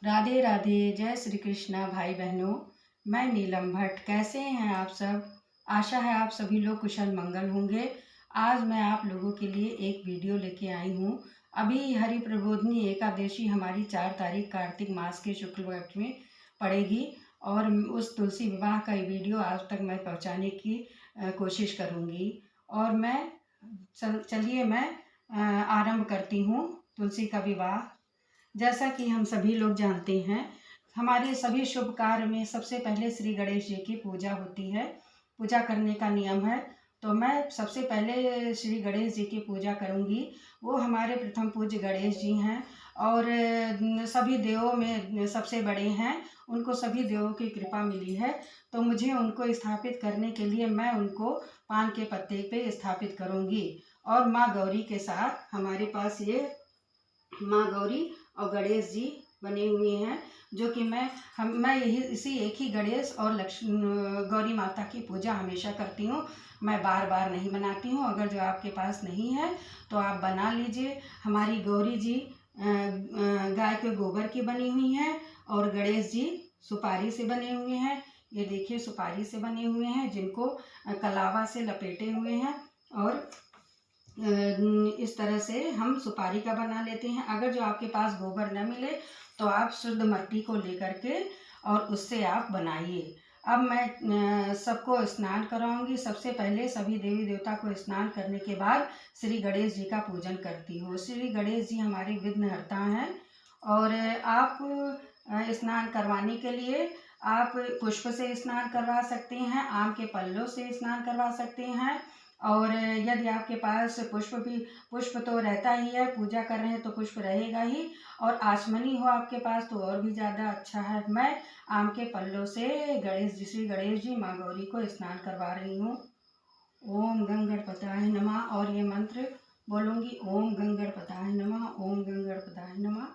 राधे राधे। जय श्री कृष्णा भाई बहनों। मैं नीलम भट्ट। कैसे हैं आप सब? आशा है आप सभी लोग कुशल मंगल होंगे। आज मैं आप लोगों के लिए एक वीडियो लेके आई हूँ। अभी हरि प्रबोधनी एकादशी हमारी 4 तारीख कार्तिक मास के शुक्ल पक्ष में पड़ेगी और उस तुलसी विवाह का ये वीडियो आज तक मैं पहुँचाने की कोशिश करूँगी। और मैं चलिए मैं आरंभ करती हूँ तुलसी का विवाह। जैसा कि हम सभी लोग जानते हैं, हमारे सभी शुभ कार्य में सबसे पहले श्री गणेश जी की पूजा होती है। पूजा करने का नियम है, तो मैं सबसे पहले श्री गणेश जी की पूजा करूंगी। वो हमारे प्रथम पूज्य गणेश जी हैं और सभी देवों में सबसे बड़े हैं। उनको सभी देवों की कृपा मिली है, तो मुझे उनको स्थापित करने के लिए मैं उनको पान के पत्ते पे स्थापित करूंगी। और माँ गौरी के साथ हमारे पास ये माँ गौरी और गणेश जी बने हुए हैं, जो कि मैं यही इसी एक ही गणेश और लक्ष्मी गौरी माता की पूजा हमेशा करती हूँ। मैं बार बार नहीं बनाती हूँ। अगर जो आपके पास नहीं है तो आप बना लीजिए। हमारी गौरी जी गाय के गोबर की बनी हुई हैं और गणेश जी सुपारी से बने हुए हैं। ये देखिए सुपारी से बने हुए हैं, जिनको कलावा से लपेटे हुए हैं। और इस तरह से हम सुपारी का बना लेते हैं। अगर जो आपके पास गोबर न मिले तो आप शुद्ध मिट्टी को लेकर के और उससे आप बनाइए। अब मैं सबको स्नान कराऊंगी। सबसे पहले सभी देवी देवता को स्नान करने के बाद श्री गणेश जी का पूजन करती हूँ। श्री गणेश जी हमारे विघ्नहर्ता हैं और आप स्नान करवाने के लिए आप पुष्प से स्नान करवा सकते हैं, आम के पल्लों से स्नान करवा सकते हैं। और यदि आपके पास पुष्प तो रहता ही है, पूजा कर रहे हैं तो पुष्प रहेगा ही, और आचमनी हो आपके पास तो और भी ज़्यादा अच्छा है। मैं आम के पल्लों से श्री गणेश जी माँ गौरी को स्नान करवा रही हूँ। ओम गंगणपताय नमः। और ये मंत्र बोलूँगी, ओम गंगणपताय नमः, ओम गंगणपताय नमः,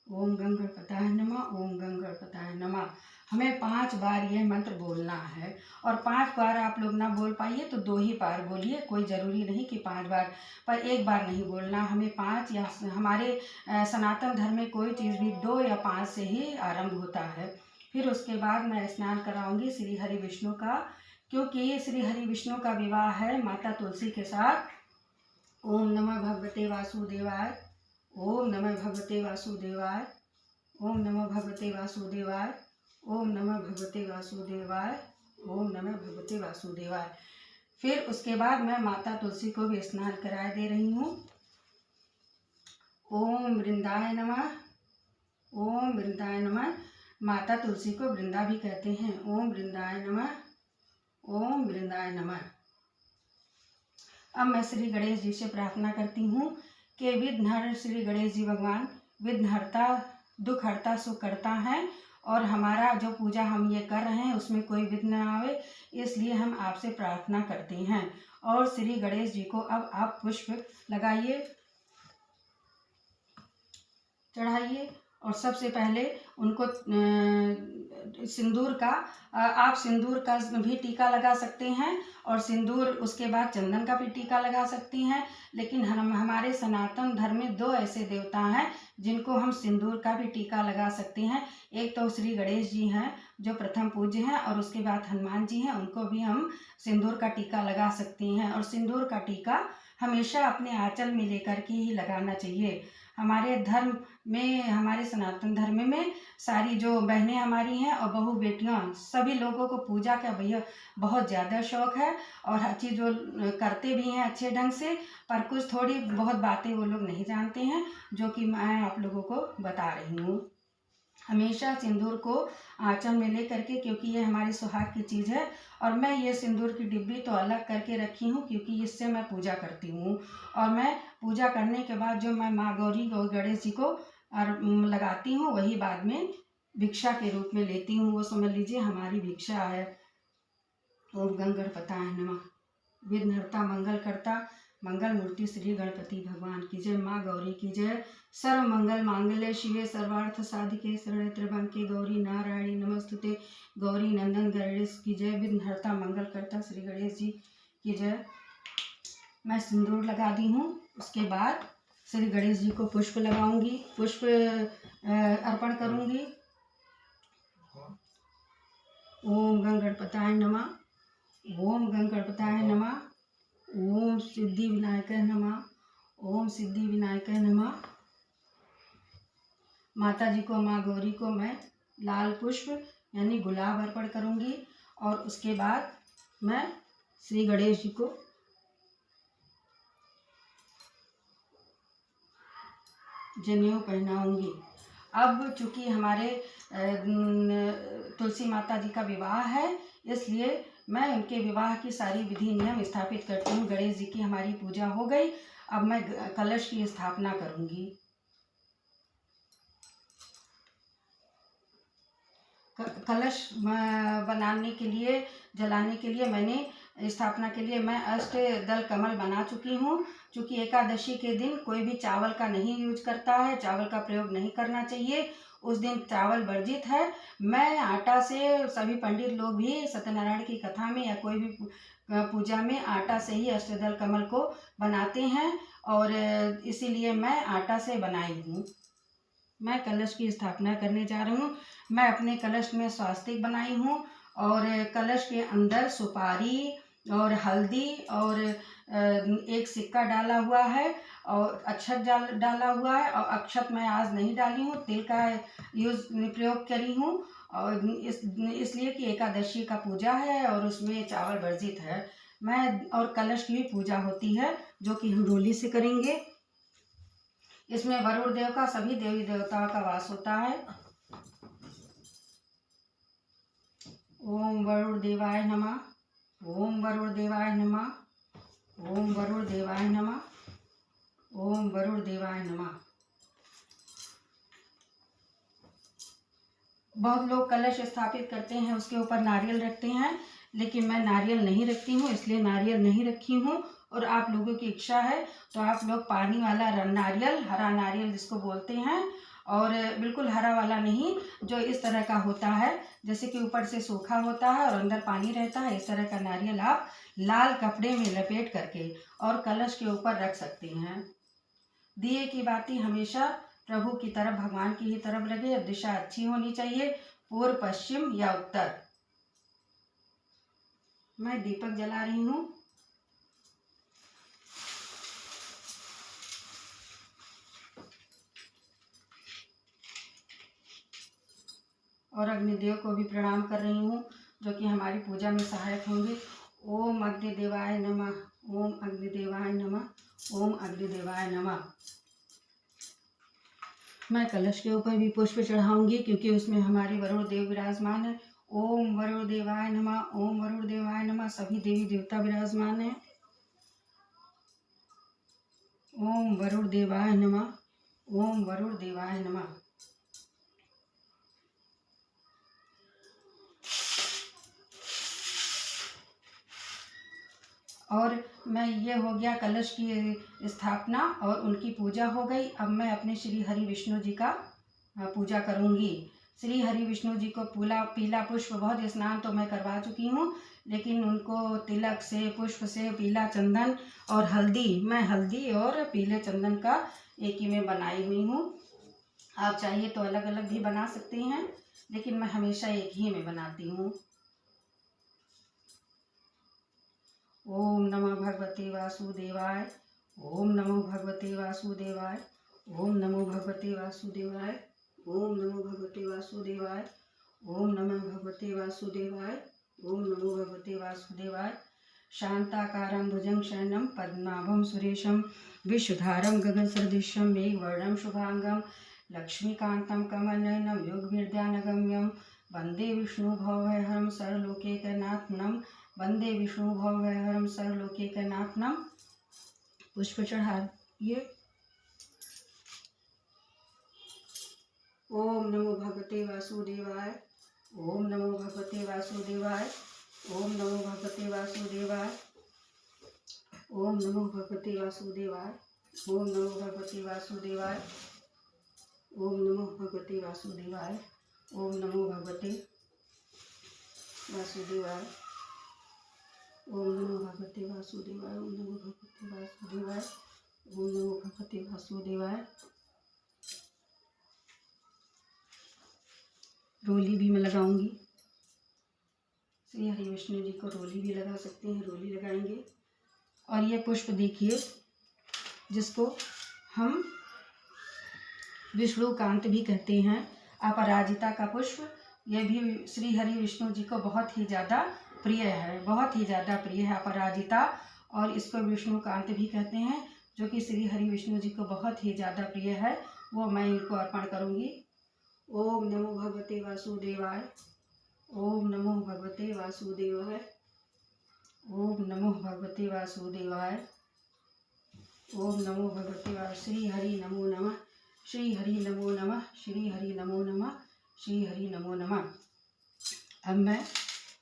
ओम गंगणपताय नमः, ओम गंगणपताय नमः। हमें 5 बार यह मंत्र बोलना है। और 5 बार आप लोग ना बोल पाइए तो 2 ही बार बोलिए, कोई ज़रूरी नहीं कि 5 बार, पर 1 बार नहीं बोलना। हमें 5 या हमारे सनातन धर्म में कोई चीज़ भी 2 या 5 से ही आरंभ होता है। फिर उसके बाद मैं स्नान कराऊंगी श्री हरि विष्णु का, क्योंकि श्री हरि विष्णु का विवाह है माता तुलसी के साथ। ओम नमः भगवते वासुदेवाय, ओम नमः भगवते वासुदेवाय, ओम नमः भगवते वासुदेवाय, ओम नमः भगवते वासुदेवाय, ओम नमः भगवते वासुदेवाय। फिर उसके बाद मैं माता तुलसी को भी स्नान कराए दे रही हूँ। ओम वृंदाय नमः, ओम वृंदाय नमः। माता तुलसी को वृंदा भी कहते हैं। ओम वृंदाय नमः, ओम वृंदाय नमः। अब मैं श्री गणेश जी से प्रार्थना करती हूँ कि विघ्नहर श्री गणेश जी भगवान विघ्नहर्ता, दुखहर्ता, सुखकर्ता हैं और हमारा जो पूजा हम ये कर रहे हैं उसमें कोई विघ्न न आवे, इसलिए हम आपसे प्रार्थना करते हैं। और श्री गणेश जी को अब आप पुष्प लगाइए, चढ़ाइए। और सबसे पहले उनको सिंदूर का आप सिंदूर का भी टीका लगा सकते हैं और सिंदूर उसके बाद चंदन का भी टीका लगा सकती हैं। लेकिन हम हमारे सनातन धर्म में 2 ऐसे देवता हैं जिनको हम सिंदूर का भी टीका लगा सकते हैं। एक तो श्री गणेश जी हैं जो प्रथम पूज्य हैं, और उसके बाद हनुमान जी हैं, उनको भी हम सिंदूर का टीका लगा सकते हैं। और सिंदूर का टीका हमेशा अपने आंचल में लेकर के ही लगाना चाहिए। हमारे धर्म में, हमारे सनातन धर्म में सारी जो बहनें हमारी हैं और बहू बेटियां सभी लोगों को पूजा का भैया बहुत ज़्यादा शौक़ है और हर चीज़ वो करते भी हैं अच्छे ढंग से, पर कुछ थोड़ी बहुत बातें वो लोग नहीं जानते हैं, जो कि मैं आप लोगों को बता रही हूँ। हमेशा सिंदूर को आंचल में ले करके, क्योंकि ये हमारी सुहाग की चीज़ है। और मैं ये सिंदूर की डिब्बी तो अलग करके रखी हूँ क्योंकि इससे मैं पूजा करती हूँ। और मैं पूजा करने के बाद जो मैं माँ गौरी और गणेश जी को लगाती हूँ वही बाद में भिक्षा के रूप में लेती हूँ। वो समझ लीजिए हमारी भिक्षा है। ओम गंगणपताय नमः। विघ्नहर्ता मंगलकर्ता मंगल मूर्ति श्री गणपति भगवान की जय। माँ गौरी की जय। सर्व मंगल मांगल्ये शिवे सर्वार्थ साधिके शरण्ये त्र्यंबके गौरी नारायणी नमस्तुते। गौरी नंदन गणेश की जय। विघ्नहर्ता मंगलकर्ता श्री गणेश जी की जय। मैं सिंदूर लगा दी हूँ। उसके बाद श्री गणेश जी को पुष्प लगाऊंगी, पुष्प अर्पण करूंगी। ओम गं गणपताय नमः, ओम गं गणपताय नमः, ओम सिद्धि विनायकाय नमः, ओम सिद्धि विनायकाय नमः। माता जी को, माँ गौरी को मैं लाल पुष्प यानी गुलाब अर्पण करूंगी और उसके बाद मैं श्री गणेश जी को जनेऊ पहनाऊंगी। अब चूँकि हमारे तुलसी माता जी का विवाह है, इसलिए मैं उनके विवाह की सारी विधि नियम स्थापित करती हूँ। गणेश जी की हमारी पूजा हो गई, अब मैं कलश की स्थापना करूँगी। कलश बनाने के लिए, जलाने के लिए मैंने स्थापना के लिए मैं अष्टदल कमल बना चुकी हूँ। क्योंकि एकादशी के दिन कोई भी चावल का नहीं यूज करता है, चावल का प्रयोग नहीं करना चाहिए, उस दिन चावल वर्जित है। मैं आटा से, सभी पंडित लोग भी सत्यनारायण की कथा में या कोई भी पूजा में आटा से ही अष्टदल कमल को बनाते हैं और इसीलिए मैं आटा से बनाई हूँ। मैं कलश की स्थापना करने जा रही हूँ। मैं अपने कलश में स्वास्तिक बनाई हूँ और कलश के अंदर सुपारी और हल्दी और एक सिक्का डाला हुआ है और अक्षत डाला हुआ है। और अक्षत मैं आज नहीं डाली हूँ, तिल का प्रयोग करी हूँ और इसलिए कि एकादशी का पूजा है और उसमें चावल वर्जित है। मैं और कलश की भी पूजा होती है जो कि हम डोली से करेंगे। इसमें वरुण देव का, सभी देवी देवताओं का वास होता है। ओम वरुण देवाय नमः, ओम वरुण देवाय नमः, ओम वरुण देवाय नमः, ओम वरुण देवाय नमः। बहुत लोग कलश स्थापित करते हैं, उसके ऊपर नारियल रखते हैं, लेकिन मैं नारियल नहीं रखती हूँ, इसलिए नारियल नहीं रखी हूँ। और आप लोगों की इच्छा है तो आप लोग पानी वाला नारियल, हरा नारियल जिसको बोलते हैं, और बिल्कुल हरा वाला नहीं, जो इस तरह का होता है, जैसे कि ऊपर से सूखा होता है और अंदर पानी रहता है, इस तरह का नारियल आप लाल कपड़े में लपेट करके और कलश के ऊपर रख सकते हैं। दिए की बाती हमेशा प्रभु की तरफ, भगवान की ही तरफ लगे। दिशा अच्छी होनी चाहिए, पूर्व, पश्चिम या उत्तर। मैं दीपक जला रही हूँ। और अग्निदेव को भी प्रणाम कर रही हूँ, जो कि हमारी पूजा में सहायक होंगे। ओम अग्निदेवाय नमः, ओम अग्निदेवाय नमः, ओम अग्निदेवाय नमः। मैं कलश के ऊपर भी पुष्प चढ़ाऊंगी, क्योंकि उसमें हमारे वरुण देव विराजमान है। ओम वरुण देवाय नमः, ओम वरुण देवाय नमः। सभी देवी देवता विराजमान है। ओम वरुण देवाय नमः, ओम वरुण देवाय नमः। और मैं, ये हो गया कलश की स्थापना और उनकी पूजा हो गई। अब मैं अपने श्री हरि विष्णु जी का पूजा करूंगी। श्री हरि विष्णु जी को पीला पुष्प, बहुत स्नान तो मैं करवा चुकी हूँ, लेकिन उनको तिलक से, पुष्प से, पीला चंदन और हल्दी, मैं हल्दी और पीले चंदन का एक ही में बनाई हुई हूँ। आप चाहिए तो अलग अलग भी बना सकते हैं, लेकिन मैं हमेशा एक ही में बनाती हूँ। ओम नमो भगवते वासुदेवाय, ओम नमो भगवते वासुदेवाय, ओम नमो भगवते वासुदेवाय, ओम नमो भगवते वासुदेवाय, ओम नमो भगवते वासुदेवाय, ओम नमो भगवते वासुदेवाय। शांताकारं भुजं शयनं पद्मनाभं सुरेशं विश्वधारं गगनसदृशं मेघवर्णं शुभांगं लक्ष्मीकान्तं कमलनयनं योगविद्यानगम्यं वन्दे विष्णुभवभयहरं सर्वलोकैकनाथं, वंदे विष्णु भवभयहरं सर्वलोकैकनाथं। पुष्प चढ़ाइए। ओम नमो भगवते वासुदेवाय, ओम नमो भगवते वासुदेवाय, ओम नमो भगवते वासुदेवाय, ओम नमो भगवते वासुदेवाय, ओम नमो भगवते वासुदेवाय, ओम नमो भगवते वासुदेवाय, ओम नमो भगवते वासुदेवाय, ओम नमो भगवते वासुदेवाय, ओम नमो भगवते वासुदेवाय, ओम नमो भगवते वासुदेवाय। रोली भी मैं लगाऊंगी। श्री हरि विष्णु जी को रोली भी लगा सकते हैं, रोली लगाएंगे। और ये पुष्प देखिए, जिसको हम विष्णुकांत भी कहते हैं, अपराजिता का पुष्प। यह भी श्री हरि विष्णु जी को बहुत ही ज़्यादा प्रिय है, बहुत ही ज़्यादा प्रिय है अपराजिता। और इसको विष्णुकांत भी कहते हैं, जो कि श्री हरि विष्णु जी को बहुत ही ज़्यादा प्रिय है। वो मैं इनको अर्पण करूँगी। ओम नमो भगवते वासुदेवाय। ओम नमो भगवते वासुदेवाय। ओम नमो भगवते वासुदेवाय। ओम नमो भगवते वासुदेवाय। श्री हरि नमो नमः। श्री हरि नमो नमः। श्री हरि नमो नमः। श्री हरि नमो नमः। अब मैं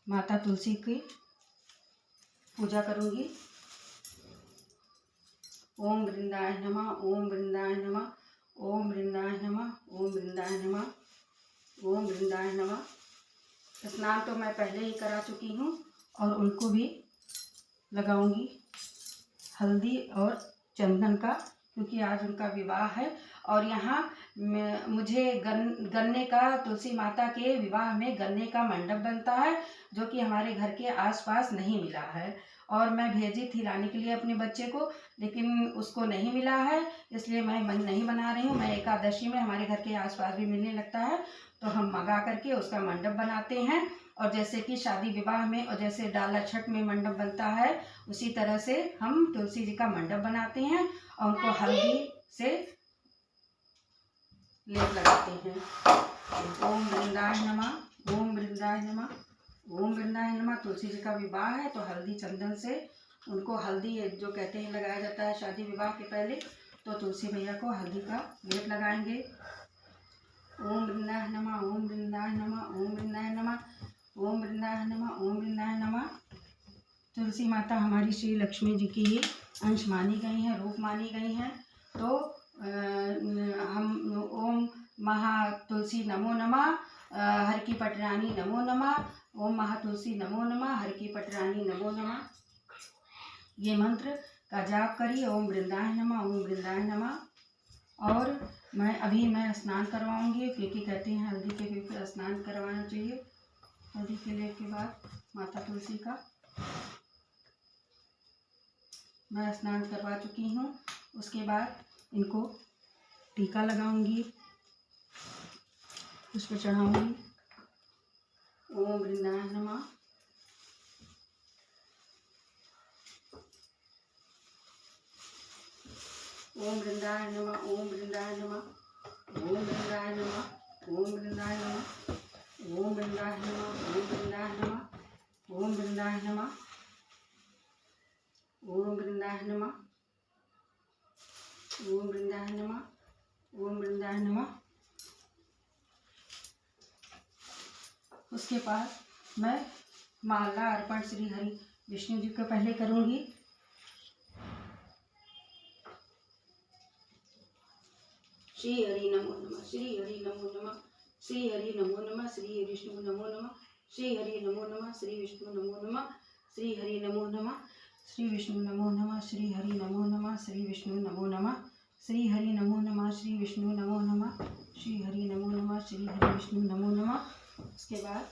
माता तुलसी की पूजा करूँगी। ओम वृंदाय नमः। ओम वृंदाय नमः। ओम वृंदाय नमः। ओम वृंदाय नमः। ओम वृंदाय नमः। स्नान तो मैं पहले ही करा चुकी हूँ और उनको भी लगाऊंगी हल्दी और चंदन का, क्योंकि आज उनका विवाह है। और यहाँ मुझे गन्ने का, तुलसी माता के विवाह में गन्ने का मंडप बनता है, जो कि हमारे घर के आसपास नहीं मिला है। और मैं भेजी थी लाने के लिए अपने बच्चे को, लेकिन उसको नहीं मिला है, इसलिए मैं नहीं बना रही हूँ। मैं एकादशी में हमारे घर के आसपास भी मिलने लगता है, तो हम मंगा करके उसका मंडप बनाते हैं। और जैसे कि शादी विवाह में और जैसे डाला छठ में मंडप बनता है, उसी तरह से हम तुलसी जी का मंडप बनाते हैं और उनको हल्दी से लेप लगाते हैं। ओम वृंदाय नमः। ओम वृंदाय नमः। ओम वृंदाय नमः। तुलसी जी का विवाह है तो हल्दी चंदन से उनको, हल्दी जो कहते हैं लगाया जाता है शादी विवाह के पहले, तो तुलसी मैया को हल्दी का लेप लगाएंगे। ओम वृंदाय नमः। ओम वृंदाय नमः। ओम वृंदाय नमः। ओम वृंदाय नमः। ओम वृंदाय नमः। तुलसी माता हमारी श्री लक्ष्मी जी की ही अंश मानी गई हैं, रूप मानी गई हैं। तो हम ओम महा तुलसी नमो नमः, हर की पटरानी नमो नमः। ओम महा तुलसी नमो नमः, हर की पटरानी नमो नमः। ये मंत्र का जाप करिए। ओम वृंदाय नमः। ओम वृंदाय नमः। और मैं स्नान करवाऊंगी, क्योंकि कहते हैं हल्दी के भी स्नान करवाना चाहिए। हल्दी के लेप के बाद माता तुलसी का मैं स्नान करवा चुकी हूँ। उसके बाद इनको टीका लगाऊंगी, पुष्प चढ़ाऊंगी। ओम वृंदाय नमः। ओम वृंदाय नमः। ओम वृंदाय नमः। ओम वृंदाय नमः। ओम वृंदाय नमः। ओम वृंदाय नमः। ओम वृंदाय नमः। ओम वृंदाय नमः। ओम वृंदाय नमः। ओम वृंदाय नमः। ओम वृंदाय नमः। उसके बाद मैं माला अर्पण श्री हरि विष्णु जी को पहले करूँगी। श्री हरि नमो नमः। श्री हरि नमो नमः। श्री हरि नमो नमः। श्री विष्णु नमो नमः। श्री हरि नमो नमः। श्री विष्णु नमो नमः। श्री हरि नमो नमः। श्री विष्णु नमो नमः। श्री हरि नमो नमः। श्री विष्णु नमो नमः। श्री हरि नमो नमः। श्री विष्णु नमो नमः। श्री हरि नमो नमः। श्री हरि विष्णु नमो नमः। उसके बाद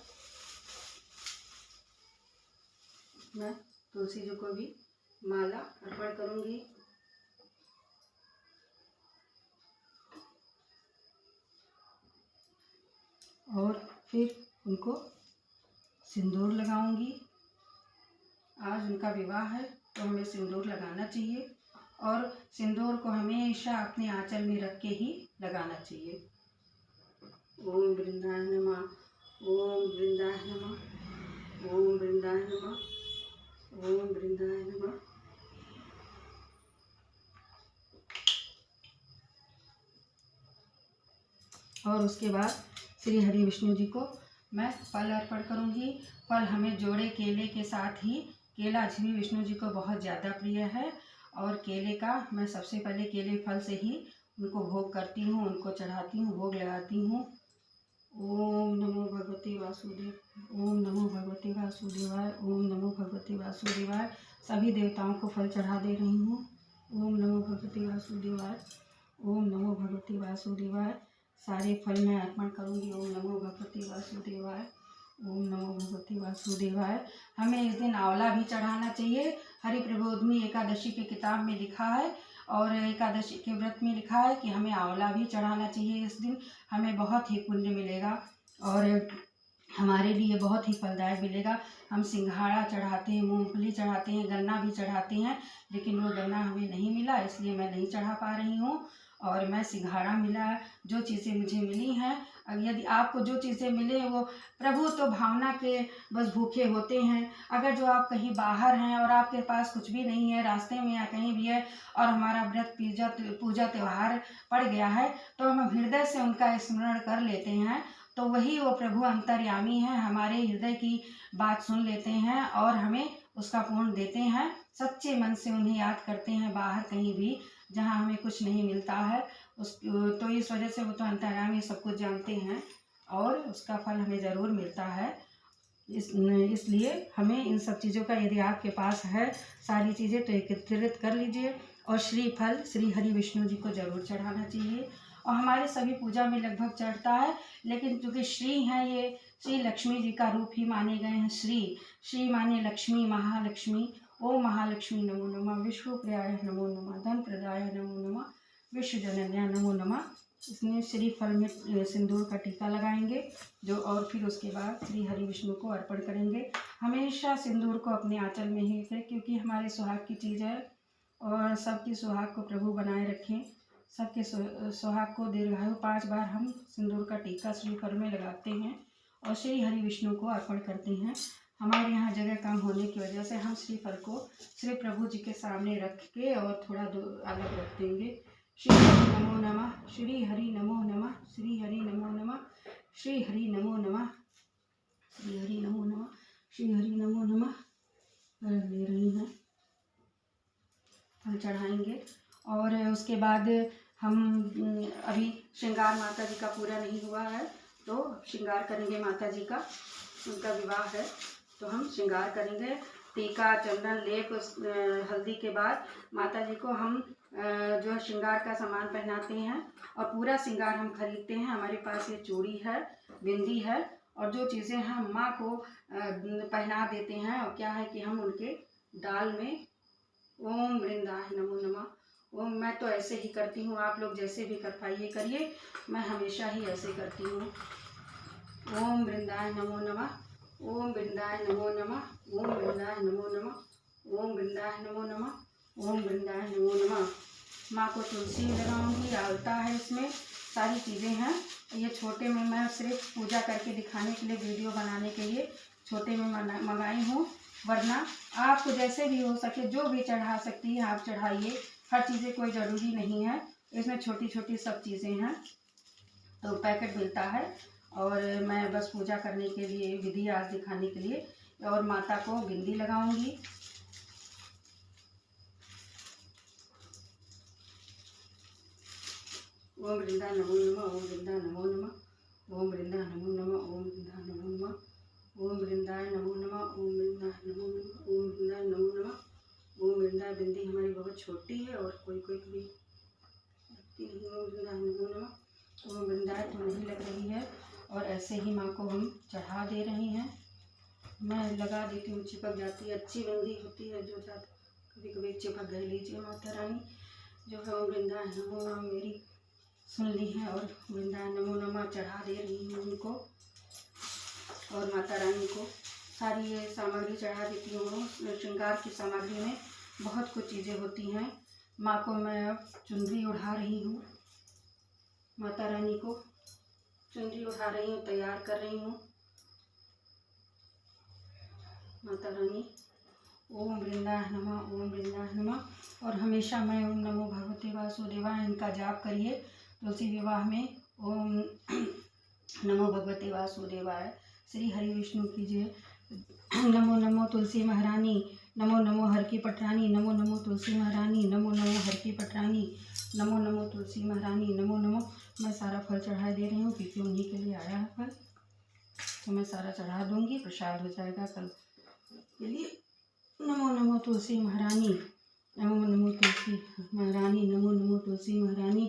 मैं तुलसी जी को भी माला अर्पण करूंगी। और फिर उनको सिंदूर लगाऊंगी। आज उनका विवाह है तो हमें सिंदूर लगाना चाहिए, और सिंदूर को हमेशा अपने आंचल में रख के ही लगाना चाहिए। ओम वृंदाय नमः। ओम वृंदाय नमः। ओम वृंदाय नमः। ओम वृंदाय नमः। और उसके बाद श्री हरि विष्णु जी को मैं फल अर्पण करूंगी। फल हमें जोड़े केले के साथ ही, केला श्री विष्णु जी को बहुत ज़्यादा प्रिय है, और केले का मैं सबसे पहले केले फल से ही उनको भोग करती हूँ, उनको चढ़ाती हूँ, भोग लगाती हूँ। ओम नमो भगवते वासुदेव। ओम नमो भगवते वासुदेवाय। ओम नमो भगवते वासुदेवाय। सभी देवताओं को फल चढ़ा दे रही हूँ। ओम नमो भगवते वासुदेवाय। ओम नमो भगवते वासुदेवाय। सारे फल मैं अर्पण करूँगी। ओम नमो भगवते वासुदेवाय। ओम नमो भगवते वासुदेवाय। हमें इस दिन आंवला भी चढ़ाना चाहिए। हरि प्रबोधिनी एकादशी की किताब में लिखा है और एकादशी के व्रत में लिखा है कि हमें आंवला भी चढ़ाना चाहिए। इस दिन हमें बहुत ही पुण्य मिलेगा और हमारे लिए बहुत ही फलदायक मिलेगा। हम सिंघाड़ा चढ़ाते हैं, मूंगफली चढ़ाते हैं, गन्ना भी चढ़ाते हैं, लेकिन वो गन्ना हमें नहीं मिला, इसलिए मैं नहीं चढ़ा पा रही हूँ। और मैं सिंघाड़ा मिला, जो चीज़ें मुझे मिली हैं, यदि आपको जो चीज़ें मिले वो प्रभु तो भावना के बस भूखे होते हैं। अगर जो आप कहीं बाहर हैं और आपके पास कुछ भी नहीं है, रास्ते में या कहीं भी है, और हमारा व्रत पूजा त्यौहार पड़ गया है, तो हम हृदय से उनका स्मरण कर लेते हैं, तो वही वो प्रभु अंतर्यामी है, हमारे हृदय की बात सुन लेते हैं और हमें उसका पूर्ण देते हैं। सच्चे मन से उन्हें याद करते हैं, बाहर कहीं भी जहाँ हमें कुछ नहीं मिलता है उस, तो इस वजह से वो तो अंतर्यामी सब कुछ जानते हैं और उसका फल हमें ज़रूर मिलता है। इसलिए हमें इन सब चीज़ों का, यदि आपके पास है सारी चीज़ें, तो एकत्रित कर लीजिए और श्रीफल श्री हरि विष्णु जी को जरूर चढ़ाना चाहिए। और हमारे सभी पूजा में लगभग चढ़ता है, लेकिन चूँकि श्री हैं, ये श्री लक्ष्मी जी का रूप ही माने गए हैं। श्री माने लक्ष्मी, महालक्ष्मी। ओम महालक्ष्मी नमो नमः। विश्वप्रियाय नमो नमः। धन प्रदाय नमो नमः। विश्वजनन्या नमो नमः। इसमें श्रीफल में सिंदूर का टीका लगाएंगे जो, और फिर उसके बाद श्री हरि विष्णु को अर्पण करेंगे। हमेशा सिंदूर को अपने आंचल में ही रखें, क्योंकि हमारे सुहाग की चीज़ है और सबकी सुहाग को प्रभु बनाए रखें। सबके सुहाग को दीर्घायु। 5 बार हम सिंदूर का टीका श्रीफल में लगाते हैं और श्री हरि विष्णु को अर्पण करते हैं। हमारे यहाँ जगह कम होने की वजह से हम श्रीफल को श्री प्रभु जी के सामने रख के और थोड़ा अलग रख देंगे। श्री हरि नमो नमः। श्री हरि नमो नमः। श्री हरि नमो नमः। श्री हरि नमो नमः। श्री हरि नमो नमः। श्री हरि नमो नमः। ले रही हैं, हम चढ़ाएंगे। और उसके बाद हम अभी श्रृंगार माता जी का पूरा नहीं हुआ है, तो श्रृंगार करेंगे माता जी का। उनका विवाह है तो हम श्रृंगार करेंगे। टीका, चंदन, लेप, हल्दी के बाद माता जी को हम जो श्रृंगार का सामान पहनाते हैं और पूरा श्रृंगार हम खरीदते हैं। हमारे पास ये चूड़ी है, बिंदी है और जो चीज़ें हम माँ को पहना देते हैं। और क्या है कि हम उनके डाल में ओम वृंदाय नमो नमः। ओम, मैं तो ऐसे ही करती हूँ, आप लोग जैसे भी कर पाइए करिए, मैं हमेशा ही ऐसे करती हूँ। ओम वृंदाय नमो नमः। ओम वृंदाय नमो नमः। ओम वृंदाय नमो नमः। ओम वृंदाय नमो नमः। ओम वृंदाय नमो नमः। माँ को तुलसी लगाऊंगी, आलता है, इसमें सारी चीज़ें हैं। ये छोटे में मैं सिर्फ पूजा करके दिखाने के लिए, वीडियो बनाने के लिए छोटे में मंगाई हूँ, वरना आपको जैसे भी हो सके जो भी चढ़ा सकती है आप चढ़ाइए। हर चीज़ें कोई ज़रूरी नहीं है, इसमें छोटी छोटी सब चीज़ें हैं। तो पैकेट मिलता है और मैं बस पूजा करने के लिए, विधि आज दिखाने के लिए, और माता को बिंदी लगाऊंगी। ओम वृंदा नमो नमः। ओम वृंदा नमो नमः। ओम वृंदा नमो नमः। ओम वृंदा नमो नमः। ओम वृंदाय नमो नमः। ओम वृंदाय नमो नमः। ओम वृंदाय नमो नमः। ओम वृंदाय। बिंदी हमारी बहुत छोटी है और कोई कोई भी लगती नहीं। ओम वृंदाय नमो नमः। ओम वृंदाय तो नहीं लग रही है और ऐसे ही माँ को हम चढ़ा दे रही हैं। मैं लगा देती हूँ, चिपक जाती है, अच्छी बिंदी होती है जो ज़्यादा कभी कभी चिपक गई। लीजिए माता रानी जो है ओम वृंदाय नमो नमः मेरी सुन ली है और वृंदाय नमो नमः चढ़ा दे रही हूँ उनको। और माता रानी को सारी ये सामग्री चढ़ा देती हूँ। श्रृंगार की सामग्री में बहुत कुछ चीज़ें होती हैं। माँ को मैं अब चुनरी उड़ा रही हूँ, माता रानी को चुनरी उड़ा रही हूँ, तैयार कर रही हूँ। माता रानी ओम वृंदाय नमः। ओम वृंदाय नमः। और हमेशा मैं ओम नमो भगवते वासुदेवाय इनका जाप करिए। तुलसी विवाह में ओम नमो भगवते वासुदेवाय श्री हरि विष्णु कीजिए। नमो नमो तुलसी महारानी, नमो नमो हर की पटरानी, नमो नमो तुलसी महारानी, नमो नमो हर की पटरानी, नमो नमो तुलसी महारानी, नमो नमो। मैं सारा फल चढ़ा दे रही हूँ क्योंकि उन्हीं के लिए आया है फल, तो मैं सारा चढ़ा दूँगी, प्रसाद हो जाएगा कल के लिए। नमो नमो तुलसी महारानी, नमो नमो तुलसी महारानी, नमो नमो तुलसी महारानी,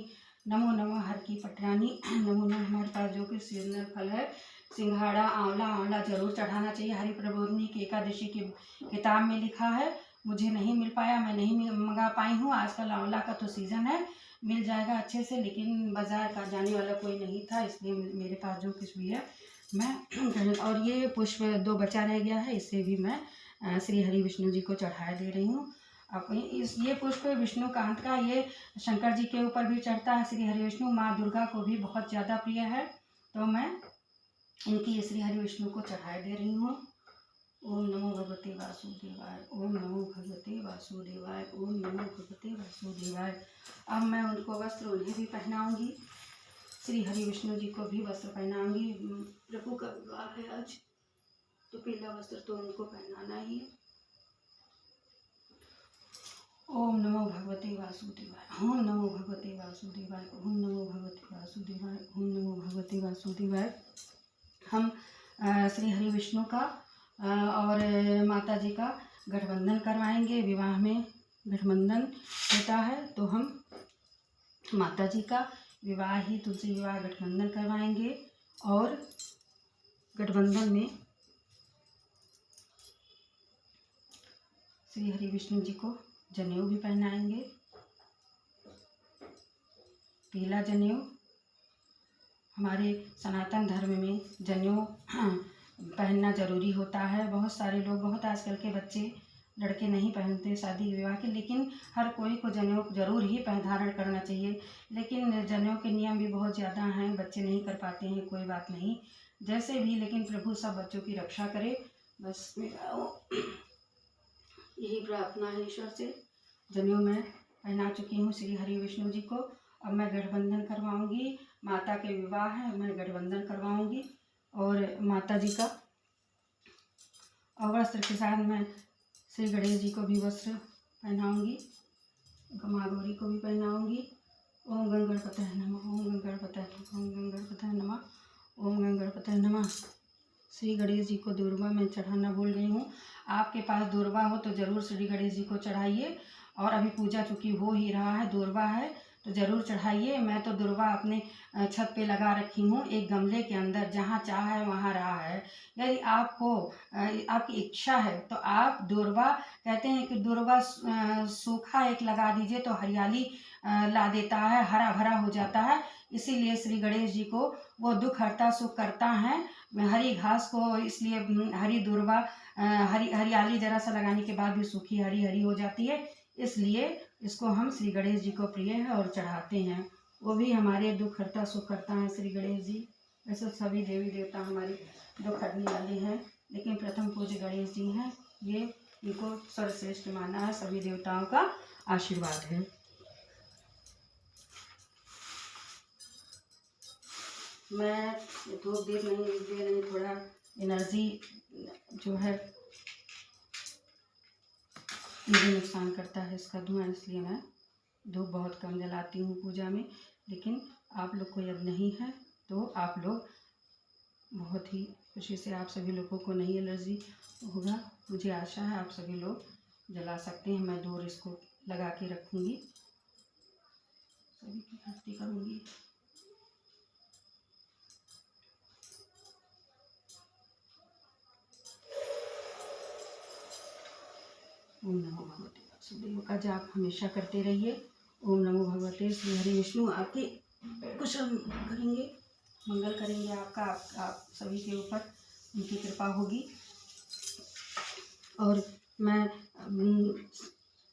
नमो नमो हर की पटरानी, नमो नमो। हमारे पास जो कि सीजनल फल है सिंघाड़ा, आंवला, आंवला जरूर चढ़ाना चाहिए। हरि प्रबोधिनी की एकादशी की किताब में लिखा है। मुझे नहीं मिल पाया, मैं नहीं मंगा पाई हूँ। आजकल आंवला का तो सीज़न है, मिल जाएगा अच्छे से, लेकिन बाज़ार का जाने वाला कोई नहीं था, इसलिए मेरे पास जो कुछ भी है मैं और ये पुष्प 2 बचा रह गया है, इसे भी मैं श्री हरि विष्णु जी को चढ़ाए दे रही हूँ। अब ये पुष्प विष्णुकांत का, ये शंकर जी के ऊपर भी चढ़ता है। श्री हरि विष्णु माँ दुर्गा को भी बहुत ज़्यादा प्रिय है, तो मैं इनकी श्री हरि विष्णु को चढ़ाए दे रही हूँ। ओम नमो भगवते वासुदेवाय, ओम नमो भगवते वासुदेवाय, ओम नमो भगवते वासुदेवाय। अब मैं उनको वस्त्र उन्हें भी पहनाऊंगी, श्री हरि विष्णु जी को भी वस्त्र पहनाऊंगी। प्रभु का विवाह है आज, तो पीला वस्त्र तो उनको पहनाना ही है। ओम नमो भगवते वासुदेवाय, ओम नमो भगवते वासुदेवाय, ओम नमो भगवते वासुदेवाय, ओम नमो भगवते वासुदेवाय। हम श्री हरि विष्णु का और माता जी का गठबंधन करवाएंगे। विवाह में गठबंधन होता है, तो हम माता जी का विवाह ही तुलसी विवाह गठबंधन करवाएंगे, और गठबंधन में श्री हरि विष्णु जी को जनेऊ भी पहनाएंगे, पीला जनेऊ। हमारे सनातन धर्म में जनेऊ पहनना जरूरी होता है। बहुत सारे लोग, बहुत आजकल के बच्चे लड़के नहीं पहनते शादी विवाह के, लेकिन हर कोई को जनेऊ जरूर ही धारण करना चाहिए। लेकिन जनेऊ के नियम भी बहुत ज़्यादा हैं, बच्चे नहीं कर पाते हैं, कोई बात नहीं, जैसे भी, लेकिन प्रभु सब बच्चों की रक्षा करे, बस मेरा यही प्रार्थना है ईश्वर से। जनेऊ मैं पहना चुकी हूँ श्री हरि विष्णु जी को। अब मैं गठबंधन करवाऊंगी, माता के विवाह है, मैं गठबंधन करवाऊंगी, और माता जी का और वस्त्र के साथ मैं श्री गणेश जी को भी वस्त्र पहनाऊंगी, माँ गौरी को भी पहनाऊंगी। ओम गं गणपतये नमः, ओम गं गणपतये नमः, ओम गं गणपतये नमः, ओम गं गणपतये नमः। श्री गणेश जी को दूर्वा मैं चढ़ाना भूल गई हूँ। आपके पास दूर्वा हो तो ज़रूर श्री गणेश जी को चढ़ाइए, और अभी पूजा चूँकि हो ही रहा है, दूर्वा है तो ज़रूर चढ़ाइए। मैं तो दूर्वा अपने छत पे लगा रखी हूँ, एक गमले के अंदर, जहाँ चाह है वहाँ रहा है। यदि आपको आपकी इच्छा है तो आप दूर्वा, कहते हैं कि दूर्वा सूखा एक लगा दीजिए तो हरियाली ला देता है, हरा भरा हो जाता है। इसीलिए श्री गणेश जी को वो दुख हरता सुख करता है। हरी घास को इसलिए हरी दूर्वा, हरियाली जरा सा लगाने के बाद भी सूखी हरी हरी हो जाती है, इसलिए इसको हम श्री गणेश जी को प्रिय है और चढ़ाते हैं। वो भी हमारे दुख हरता सुख करता है श्री गणेश जी। वैसे सभी देवी देवता हमारे दुख हरने वाले हैं, लेकिन प्रथम पूज्य गणेश जी हैं, ये इनको सर्वश्रेष्ठ माना है, सभी देवताओं का आशीर्वाद है। मैं धूप दीप नहीं दे रही, थोड़ा एनर्जी जो है ये भी नुकसान करता है इसका धुआं, इसलिए मैं धूप बहुत कम जलाती हूँ पूजा में। लेकिन आप लोग को यदि नहीं है तो आप लोग बहुत ही खुशी से, आप सभी लोगों को नहीं एलर्जी होगा, मुझे आशा है आप सभी लोग जला सकते हैं। मैं दूर इसको लगा के रखूँगी, सभी की आरती करूँगी। ओम नमो भगवते वासुदेव का जाप हमेशा करते रहिए। ओम नमो भगवते श्री हरि विष्णु आपके कुशल करेंगे, मंगल करेंगे आपका, आप सभी के ऊपर उनकी कृपा होगी। और मैं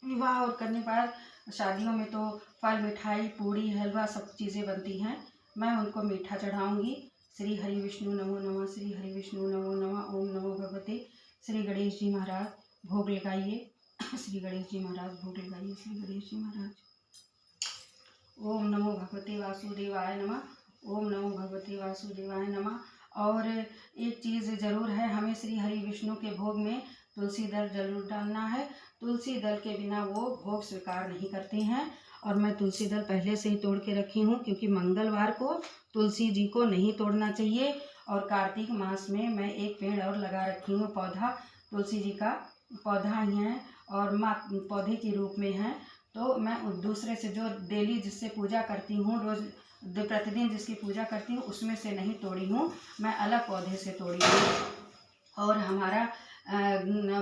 विवाह और करने पर शादियों में तो फल मिठाई पूड़ी हलवा सब चीज़ें बनती हैं, मैं उनको मीठा चढ़ाऊँगी। श्री हरि विष्णु नमो नमः, श्री हरि विष्णु नमो नमः। ओम नमो भगवते श्री गणेश जी महाराज भोग लगाइए, श्री गणेश जी महाराज भोग लगाइए, श्री गणेश जी महाराज। ओम नमो भगवते वासुदेवाय नमः, ओम नमो भगवते वासुदेवाय नमः। और एक चीज़ ज़रूर है, हमें श्री हरि विष्णु के भोग में तुलसी दल जरूर डालना है। तुलसी दल के बिना वो भोग स्वीकार नहीं करते हैं, और मैं तुलसी दल पहले से ही तोड़ के रखी हूँ, क्योंकि मंगलवार को तुलसी जी को नहीं तोड़ना चाहिए। और कार्तिक मास में मैं एक पेड़ और लगा रखी हूँ, पौधा तुलसी जी का पौधा ही है, और पौधे के रूप में हैं, तो मैं दूसरे से जो डेली जिससे पूजा करती हूँ, रोज़ प्रतिदिन जिसकी पूजा करती हूँ, उसमें से नहीं तोड़ी हूँ, मैं अलग पौधे से तोड़ी हूँ। और हमारा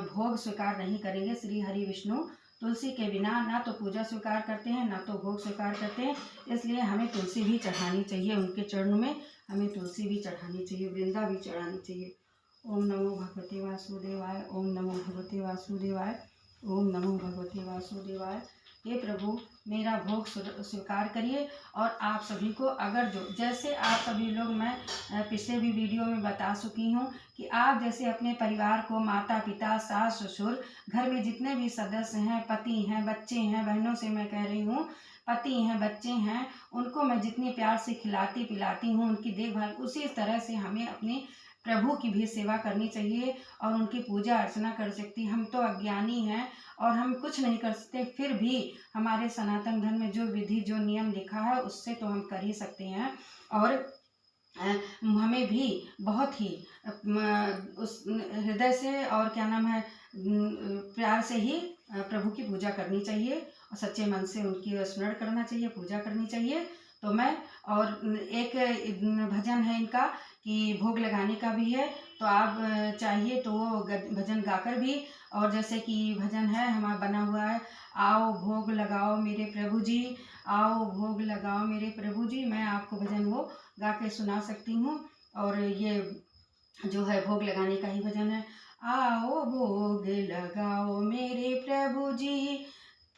भोग स्वीकार नहीं करेंगे श्री हरि विष्णु। तुलसी के बिना ना तो पूजा स्वीकार करते हैं, ना तो भोग स्वीकार करते हैं, इसलिए हमें तुलसी भी चढ़ानी चाहिए। उनके चरणों में हमें तुलसी भी चढ़ानी चाहिए, वृंदा भी चढ़ानी चाहिए। ओम नमो भगवते वासुदेवाय, ओम नमो भगवते वासुदेवाय, ओम नमो भगवते वासुदेवाय। हे प्रभु, मेरा भोग स्वीकार करिए। और आप सभी को, अगर जो जैसे आप सभी लोग, मैं पिछले भी वीडियो में बता चुकी हूँ कि आप जैसे अपने परिवार को, माता पिता, सास ससुर, घर में जितने भी सदस्य हैं, पति हैं, बच्चे हैं, बहनों से मैं कह रही हूँ, पति हैं, बच्चे हैं, उनको मैं जितने प्यार से खिलाती पिलाती हूँ, उनकी देखभाल, उसी तरह से हमें अपने प्रभु की भी सेवा करनी चाहिए और उनकी पूजा अर्चना कर सकती। हम तो अज्ञानी हैं और हम कुछ नहीं कर सकते, फिर भी हमारे सनातन धर्म में जो विधि, जो नियम लिखा है, उससे तो हम कर ही सकते हैं। और हमें भी बहुत ही उस हृदय से और क्या नाम है, प्यार से ही प्रभु की पूजा करनी चाहिए और सच्चे मन से उनकी स्मरण करना चाहिए, पूजा करनी चाहिए। तो मैं, और एक भजन है इनका कि भोग लगाने का भी है, तो आप चाहिए तो वो भजन गाकर भी, और जैसे कि भजन है हमारा बना हुआ है, आओ भोग लगाओ मेरे प्रभु जी, आओ भोग लगाओ मेरे प्रभु जी, मैं आपको भजन वो गा के सुना सकती हूँ। और ये जो है भोग लगाने का ही भजन है। आओ भोग लगाओ मेरे प्रभु जी,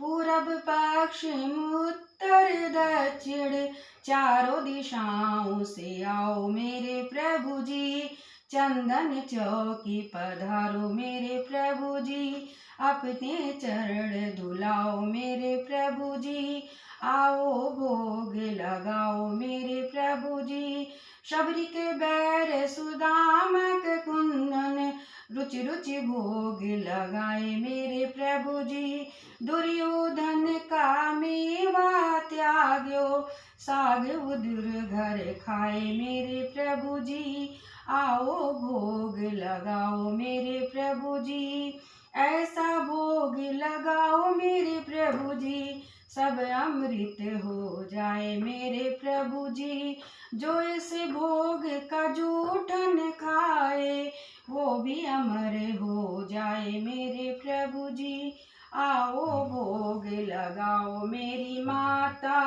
पूरब पश्चिम उत्तर दक्षिण, चारों दिशाओं से आओ मेरे प्रभु जी, चंदन चौकी पधारो मेरे प्रभु जी, अपने चरण धुलाओ मेरे प्रभु जी, आओ भोग लगाओ मेरे प्रभु जी, शबरी के बैर सुदामक कुंदन, रुचि रुचि भोग लगाए मेरे प्रभु जी, दुर्योधन का मेवा त्याग्यो, साग उदर घर खाए मेरे प्रभु जी, आओ भोग लगाओ मेरे प्रभु जी, ऐसा भोग लगाओ मेरे प्रभु जी, सब अमृत हो जाए मेरे प्रभु जी, जो इस भोग का जूठन खाए, वो भी अमर हो जाए मेरे प्रभु जी, आओ भोग लगाओ मेरी माता,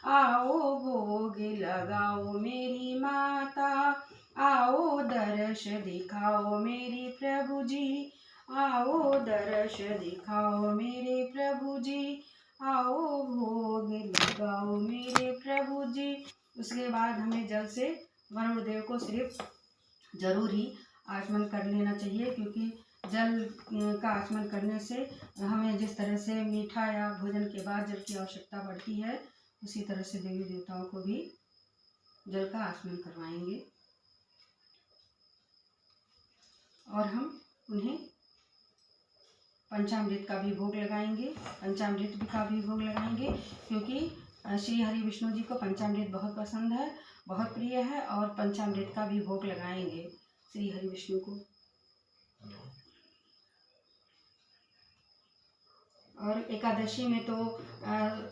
आओ भोग लगाओ मेरी माता, आओ दर्श दिखाओ मेरी प्रभु जी, आओ दर्श दिखाओ मेरे प्रभु जी, आओ भोग लगाओ मेरे प्रभु जी। उसके बाद हमें जल से वरुण देव को सिर्फ जरूर ही आचमन कर लेना चाहिए, क्योंकि जल का आचमन करने से हमें जिस तरह से मीठा या भोजन के बाद जल की आवश्यकता बढ़ती है, उसी तरह से देवी देवताओं को भी जल का आचमन करवाएंगे। और हम उन्हें पंचामृत का भी भोग लगाएंगे, पंचामृत का भी भोग लगाएंगे, क्योंकि श्री हरि विष्णु जी को पंचामृत बहुत पसंद है, बहुत प्रिय है, और पंचामृत का भी भोग लगाएंगे श्री हरि विष्णु को। और एकादशी में तो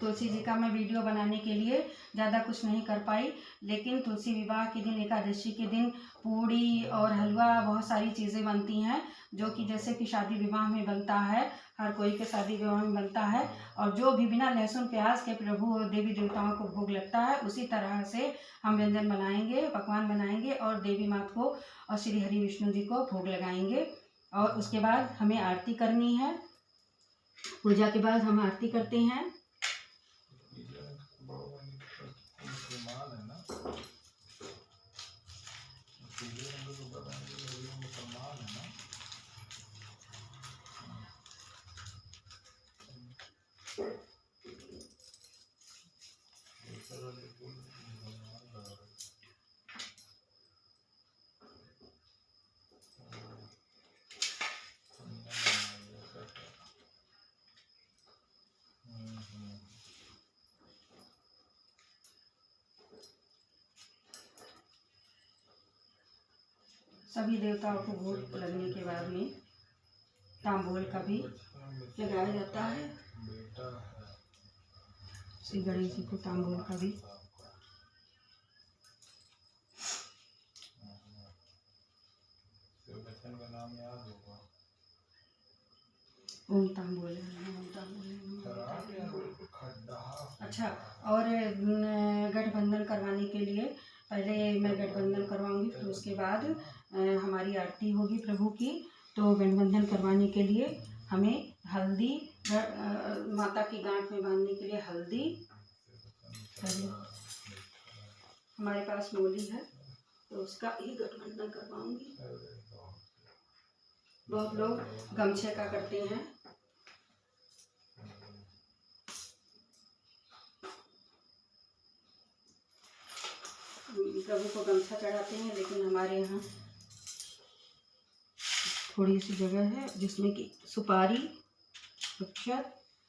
तुलसी जी का मैं वीडियो बनाने के लिए ज़्यादा कुछ नहीं कर पाई, लेकिन तुलसी विवाह के दिन, एकादशी के दिन पूड़ी और हलवा, बहुत सारी चीज़ें बनती हैं, जो कि जैसे कि शादी विवाह में बनता है, हर कोई के शादी विवाह में बनता है, और जो भी बिना लहसुन प्याज के प्रभु और देवी देवताओं को भोग लगता है, उसी तरह से हम व्यंजन बनाएंगे, पकवान बनाएंगे और देवी माता को और श्री हरि विष्णु जी को भोग लगाएंगे। और उसके बाद हमें आरती करनी है। पूजा के बाद हम आरती करते हैं। सभी देवताओं को भोग लगने के बाद में तांबूल का भी लगाया जाता है। श्री गणेश जी को तांबूल का भी ओम तांबूल ओम तांबूल। अच्छा, और गठबंधन करवाने के लिए पहले मैं गठबंधन करवाऊंगी, फिर उसके बाद हमारी आरती होगी प्रभु की। तो गठबंधन करवाने के लिए हमें हल्दी, माता की गांठ में बांधने के लिए हल्दी, हमारे पास मूली है तो उसका ही गठबंधन करवाऊंगी। बहुत लोग गमछे का करते हैं। प्रभु को गमछा चढ़ाते हैं, लेकिन हमारे यहाँ थोड़ी सी जगह है जिसमें कि सुपारी, अक्षत